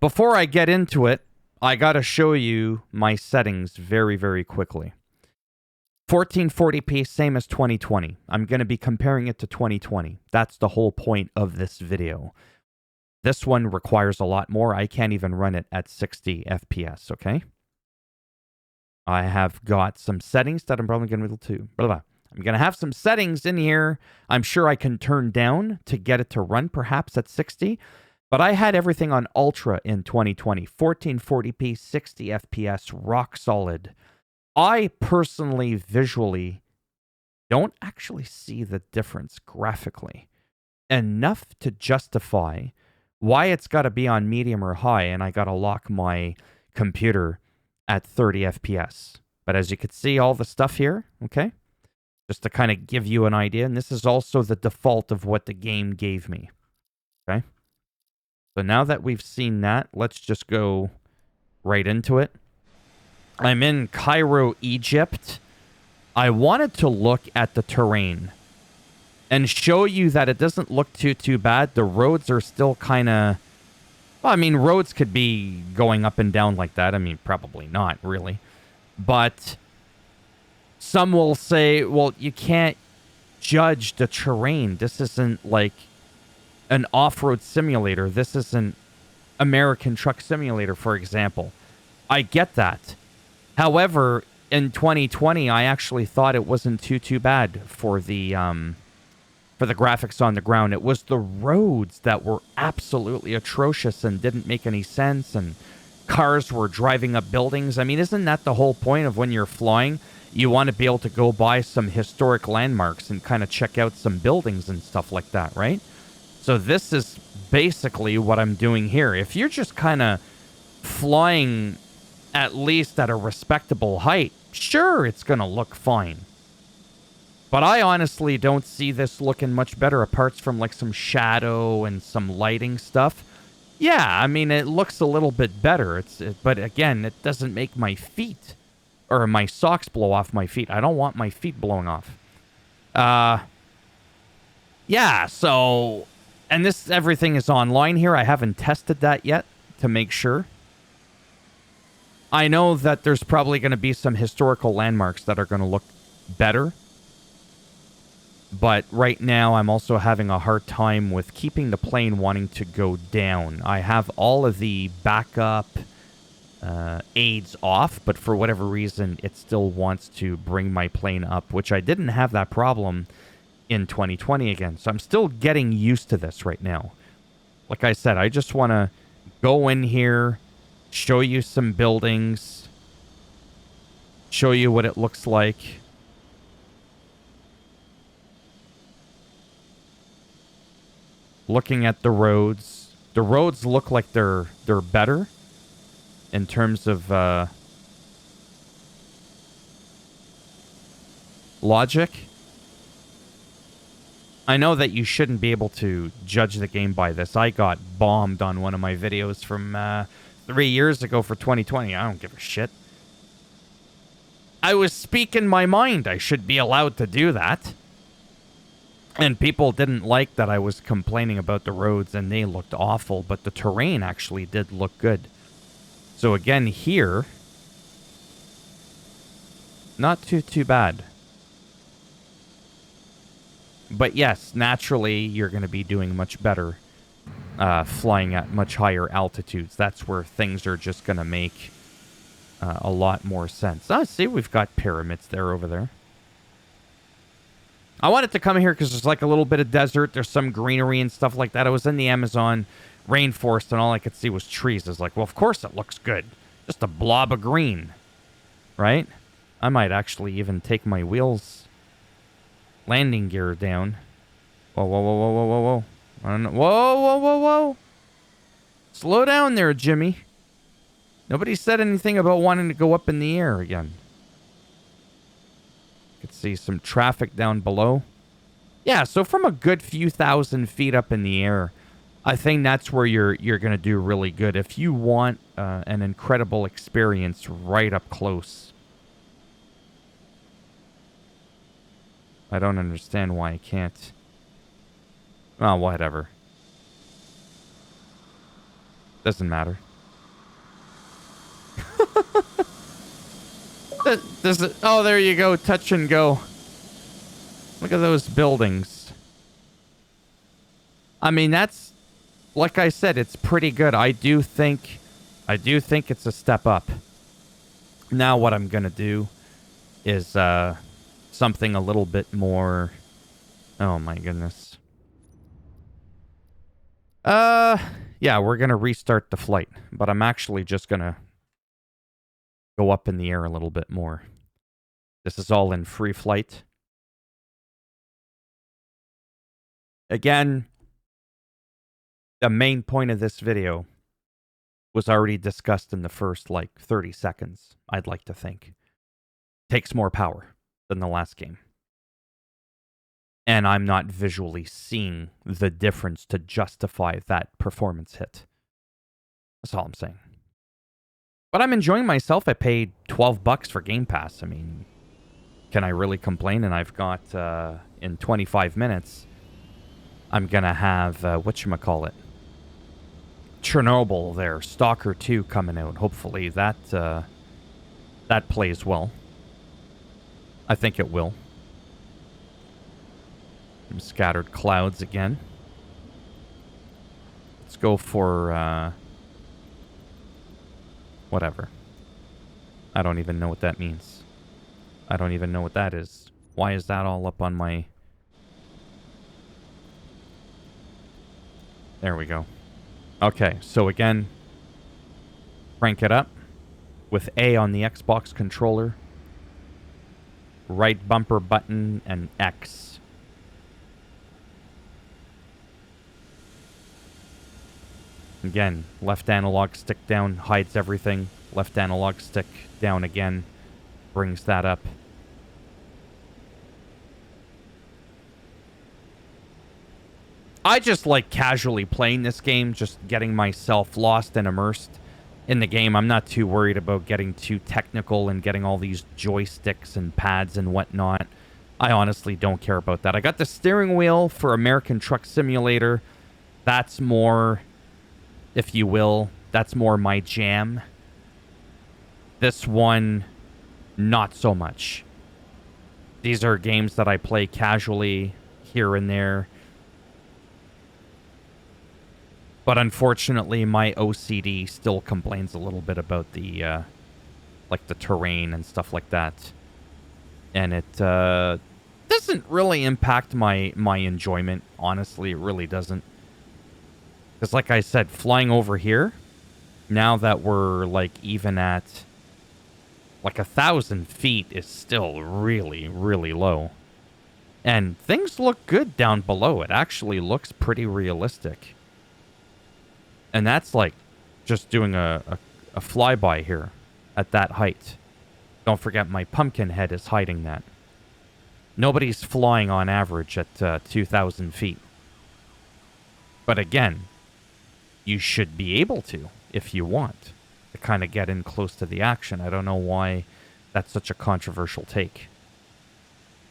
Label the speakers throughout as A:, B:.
A: Before I get into it, I gotta show you my settings very, very quickly. 1440p, same as 2020. I'm gonna be comparing it to 2020. That's the whole point of this video. This one requires a lot more. I can't even run it at 60 FPS, okay? I have got some settings that I'm probably gonna be able to... Blah, blah. I'm gonna have some settings in here I'm sure I can turn down to get it to run perhaps at 60. But I had everything on Ultra in 2020. 1440p, 60 FPS, rock solid. I personally, visually, don't actually see the difference graphically enough to justify why it's got to be on medium or high, and I got to lock my computer at 30 FPS. But as you can see, all the stuff here, okay? Just to kind of give you an idea, and this is also the default of what the game gave me, okay? So now that we've seen that, let's just go right into it. I'm in Cairo, Egypt. I wanted to look at the terrain and show you that it doesn't look too bad. The roads are still kind of... Well, I mean, roads could be going up and down like that. I mean, probably not, really. But some will say, well, you can't judge the terrain. This isn't like an off-road simulator. This is an American Truck Simulator, for example. I get that. However, in 2020, I actually thought it wasn't too bad for the graphics on the ground. It was the roads that were absolutely atrocious and didn't make any sense, and cars were driving up buildings. I mean, isn't that the whole point of when you're flying? You want to be able to go by some historic landmarks and kind of check out some buildings and stuff like that, right? So this is basically what I'm doing here. If you're just kind of flying at least at a respectable height, sure, it's going to look fine. But I honestly don't see this looking much better apart from like some shadow and some lighting stuff. Yeah, I mean, it looks a little bit better. But again, it doesn't make my feet or my socks blow off my feet. I don't want my feet blowing off. Yeah, so... And everything is online here. I haven't tested that yet to make sure. I know that there's probably going to be some historical landmarks that are going to look better. But right now, I'm also having a hard time with keeping the plane wanting to go down. I have all of the backup aids off, but for whatever reason, it still wants to bring my plane up, which I didn't have that problem in 2020 again. So I'm still getting used to this right now. Like I said, I just want to go in here, show you some buildings, show you what it looks like. Looking at the roads look like they're better in terms of logic. I know that you shouldn't be able to judge the game by this. I got bombed on one of my videos from 3 years ago for 2020. I don't give a shit. I was speaking my mind. I should be allowed to do that. And people didn't like that I was complaining about the roads and they looked awful, but the terrain actually did look good. So again, here, not too bad. But yes, naturally, you're going to be doing much better flying at much higher altitudes. That's where things are just going to make a lot more sense. Oh, see, we've got pyramids there over there. I wanted to come here because there's like a little bit of desert. There's some greenery and stuff like that. I was in the Amazon rainforest and all I could see was trees. I was like, well, of course it looks good. Just a blob of green, right? I might actually even take my wheels landing gear down. Whoa. I don't know. Whoa. Slow down there, Jimmy. Nobody said anything about wanting to go up in the air again. You can see some traffic down below. Yeah, so from a good few thousand feet up in the air, I think that's where you're going to do really good. If you want an incredible experience right up close. I don't understand why I can't. Oh, whatever. Doesn't matter. Oh, there you go. Touch and go. Look at those buildings. I mean, that's, like I said, it's pretty good. I do think it's a step up. Now what I'm going to do is something a little bit more... Oh my goodness. Yeah, we're going to restart the flight, but I'm actually just going to go up in the air a little bit more. This is all in free flight. Again, the main point of this video was already discussed in the first, like, 30 seconds, I'd like to think. Takes more power than the last game. And I'm not visually seeing the difference to justify that performance hit. That's all I'm saying. But I'm enjoying myself. I paid $12 for Game Pass. I mean, can I really complain? And I've got, in 25 minutes, I'm going to have, whatchamacallit? Chernobyl there. Stalker 2 coming out. Hopefully that plays well. I think it will. Some scattered clouds again. Let's go for, whatever. I don't even know what that means. I don't even know what that is. Why is that all up on my... There we go. Okay, so again, crank it up with A on the Xbox controller, right bumper button, and X. Again, left analog stick down hides everything. Left analog stick down again brings that up. I just like casually playing this game, just getting myself lost and immersed in the game. I'm not too worried about getting too technical and getting all these joysticks and pads and whatnot. I honestly don't care about that. I got the steering wheel for American Truck Simulator. That's more, if you will, that's more my jam. This one, not so much. These are games that I play casually here and there. But unfortunately, my OCD still complains a little bit about the, like the terrain and stuff like that. And it doesn't really impact my enjoyment. Honestly, it really doesn't. Because like I said, flying over here, now that we're like even at like 1,000 feet is still really, really low. And things look good down below. It actually looks pretty realistic. And that's like just doing a flyby here at that height. Don't forget my pumpkin head is hiding that. Nobody's flying on average at 2,000 feet. But again, you should be able to if you want to kind of get in close to the action. I don't know why that's such a controversial take.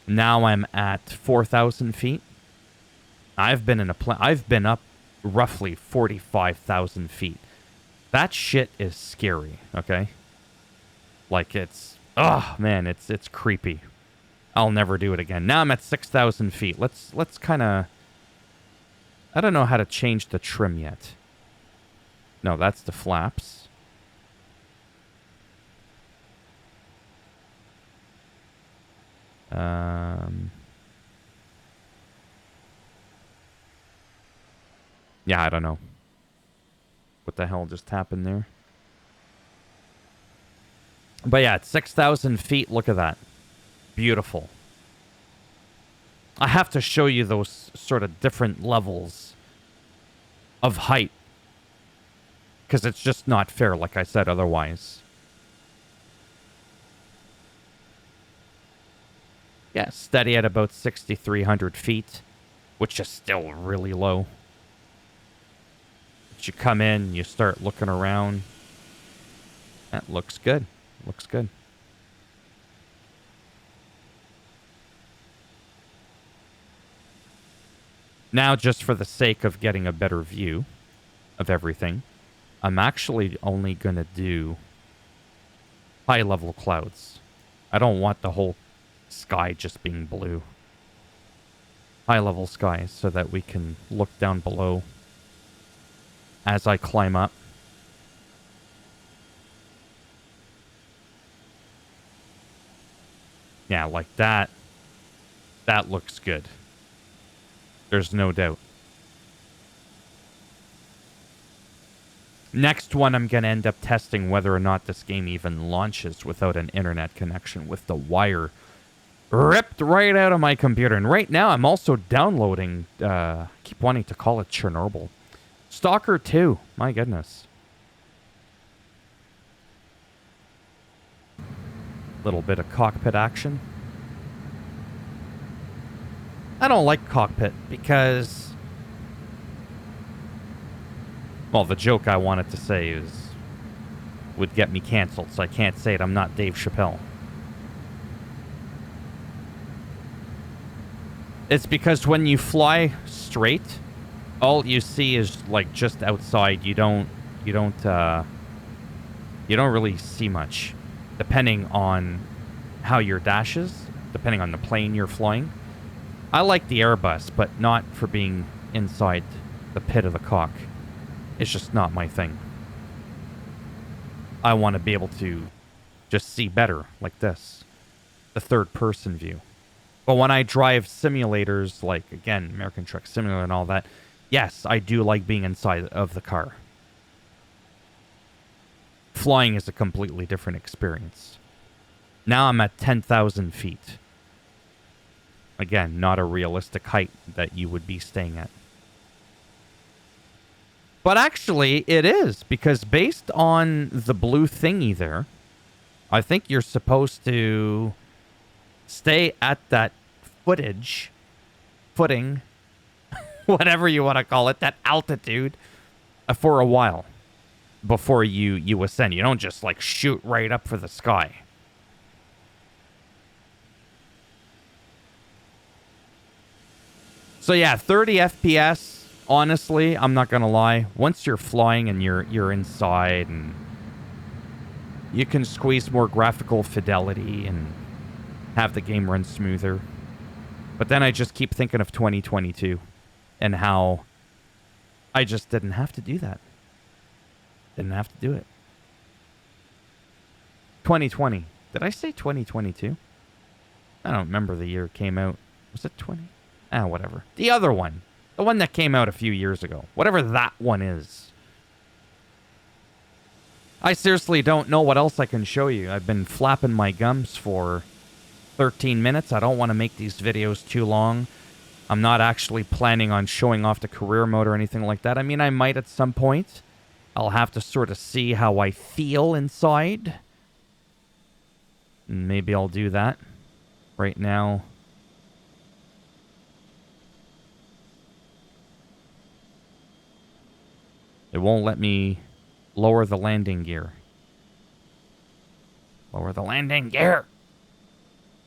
A: Now I'm at 4,000 feet. I've been up roughly 45,000 feet. That shit is scary, okay? Like it's, oh man, it's creepy. I'll never do it again. Now I'm at 6,000 feet. Let's kind of, I don't know how to change the trim yet. No, that's the flaps. Yeah, I don't know. What the hell just happened there? But yeah, it's 6,000 feet. Look at that. Beautiful. I have to show you those sort of different levels of height. Because it's just not fair, like I said, otherwise. Yeah, steady at about 6,300 feet, which is still really low. But you come in, you start looking around. That looks good. Looks good. Now, just for the sake of getting a better view of everything, I'm actually only going to do high-level clouds. I don't want the whole sky just being blue. High-level sky so that we can look down below as I climb up. Yeah, like that. That looks good. There's no doubt. Next one, I'm going to end up testing whether or not this game even launches without an internet connection with the wire ripped right out of my computer. And right now, I'm also downloading, keep wanting to call it Chernobyl. Stalker 2, my goodness. Little bit of cockpit action. I don't like cockpit because... Well, the joke I wanted to say would get me canceled, so I can't say it. I'm not Dave Chappelle. It's because when you fly straight, all you see is like just outside. You don't really see much, depending on how your dash is, depending on the plane you're flying. I like the Airbus, but not for being inside the pit of the cock. It's just not my thing. I want to be able to just see better, like this. The third-person view. But when I drive simulators, like, again, American Truck Simulator and all that, yes, I do like being inside of the car. Flying is a completely different experience. Now I'm at 10,000 feet. Again, not a realistic height that you would be staying at. But actually, it is, because based on the blue thingy there, I think you're supposed to stay at that footing, whatever you want to call it, that altitude, for a while before you ascend. You don't just, like, shoot right up for the sky. So yeah, 30 FPS. Honestly, I'm not gonna lie. Once you're flying and you're inside, and you can squeeze more graphical fidelity and have the game run smoother. But then I just keep thinking of 2022 and how I just didn't have to do that. Didn't have to do it. 2020. Did I say 2022? I don't remember the year it came out. Was it 20? Whatever. The other one. The one that came out a few years ago. Whatever that one is. I seriously don't know what else I can show you. I've been flapping my gums for 13 minutes. I don't want to make these videos too long. I'm not actually planning on showing off the career mode or anything like that. I mean, I might at some point. I'll have to sort of see how I feel inside. And maybe I'll do that. Right now... It won't let me lower the landing gear. Lower the landing gear!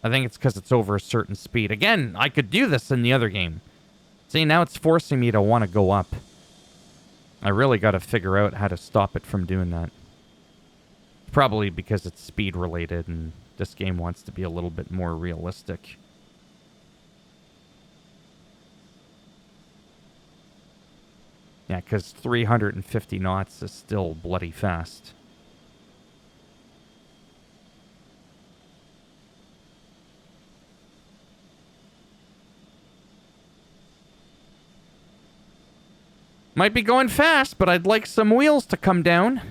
A: I think it's because it's over a certain speed. Again, I could do this in the other game. See, now it's forcing me to want to go up. I really got to figure out how to stop it from doing that. Probably because it's speed related and this game wants to be a little bit more realistic. Yeah, because 350 knots is still bloody fast. Might be going fast, but I'd like some wheels to come down.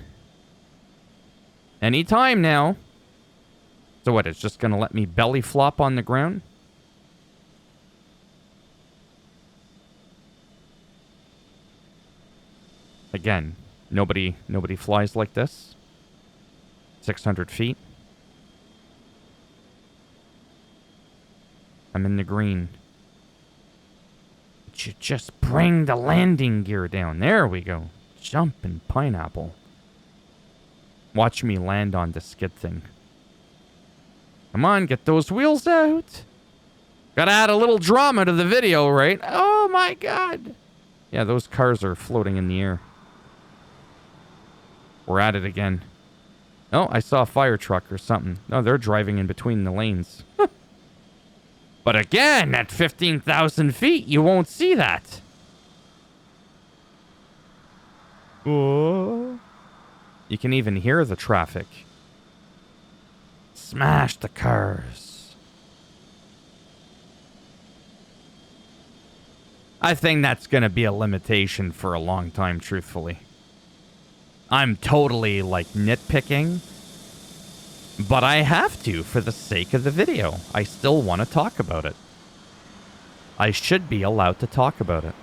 A: Anytime now. So what, it's just going to let me belly flop on the ground? Again, nobody flies like this. 600 feet. I'm in the green. But you just bring the landing gear down. There we go. Jumping pineapple. Watch me land on the skid thing. Come on, get those wheels out. Gotta add a little drama to the video, right? Oh my god. Yeah, those cars are floating in the air. We're at it again. Oh, I saw a fire truck or something. No, they're driving in between the lanes. But again, at 15,000 feet, you won't see that. Oh. You can even hear the traffic. Smash the cars. I think that's going to be a limitation for a long time, truthfully. I'm totally, like, nitpicking. But I have to for the sake of the video. I still want to talk about it. I should be allowed to talk about it.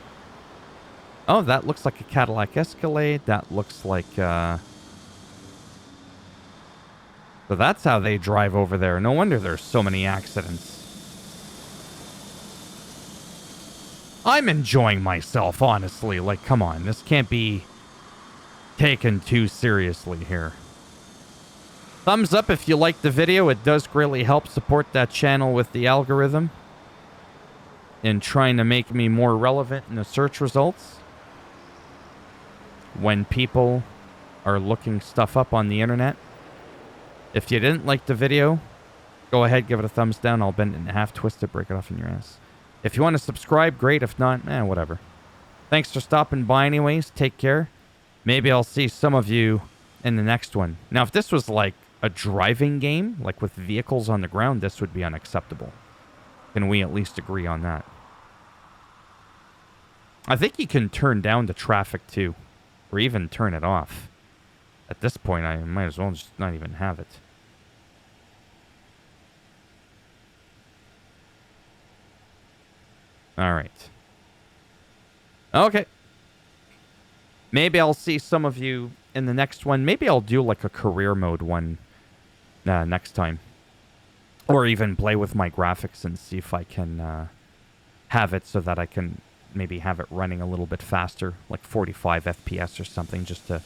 A: Oh, that looks like a Cadillac Escalade. That looks like, So that's how they drive over there. No wonder there's so many accidents. I'm enjoying myself, honestly. Like, come on. This can't be taken too seriously here. Thumbs up if you liked the video. It does greatly help support that channel with the algorithm in trying to make me more relevant in the search results. When people are looking stuff up on the internet. If you didn't like the video, go ahead, give it a thumbs down. I'll bend it in half, twist it, break it off in your ass. If you want to subscribe, great. If not, whatever. Thanks for stopping by anyways. Take care. Maybe I'll see some of you in the next one. Now, if this was like a driving game, like with vehicles on the ground, this would be unacceptable. Can we at least agree on that? I think you can turn down the traffic too, or even turn it off. At this point, I might as well just not even have it. All right. Okay. Maybe I'll see some of you in the next one. Maybe I'll do like a career mode one next time. Or even play with my graphics and see if I can have it so that I can maybe have it running a little bit faster, like 45 FPS or something, just to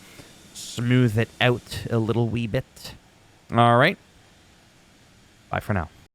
A: smooth it out a little wee bit. All right. Bye for now.